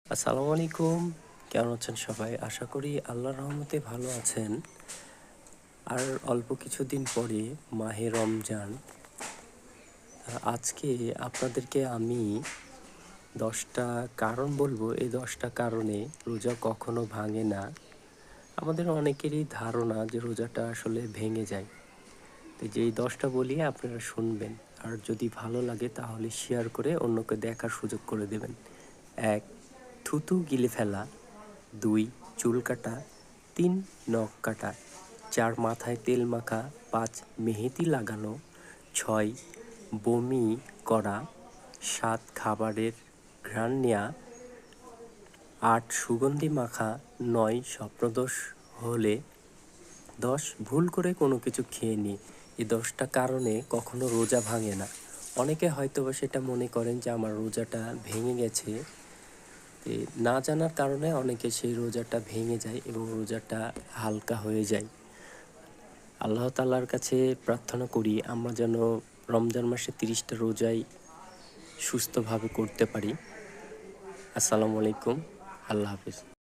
আসসালামু আলাইকুম। কেমন আছেন সবাই? আশা করি আল্লাহর রহমতে ভালো আছেন। আর অল্প কিছুদিন পরে মাহে রমজান। আজকে আপনাদেরকে আমি ১০টা কারণ বলবো, এই ১০টা কারণে রোজা কখনো ভাঙে না। আমাদের অনেকেরই ধারণা যে রোজাটা আসলে ভেঙে যায়। তো যেই ১০টা বলি আপনারা শুনবেন। আর যদি ভালো লাগে তাহলে শেয়ার করে অন্যকে দেখার সুযোগ করে দেবেন। ১. থুতু গিলে ফেলা। ২. চুল কাটা। ৩. নখ কাটা। ৪. মাথায় তেল মাখা। ৫. মেহেদি লাগানো। ৬. বমি করা। ৭. খাবারের ঘ্রাণ নেয়া। ৮. সুগন্ধি মাখা। ৯. স্বপ্নদোষ হলে। ১০. ভুল করে কোনো কিছু খেয়ে নিই। এই ১০টা কারণে কখনো রোজা ভাঙে না। অনেকে হয়তোবা সেটা মনে করেন যে আমার রোজাটা ভেঙে গেছে। না জানার কারণে অনেকে সেই রোজাটা ভেঙে যায় এবং রোজাটা হালকা হয়ে যায়। আল্লাহ তাআলার কাছে প্রার্থনা করি আমরা যেন রমজান মাসে ৩০টা রোজাই সুস্থভাবে করতে পারি। আসসালামু আলাইকুম। আল্লাহ হাফেজ।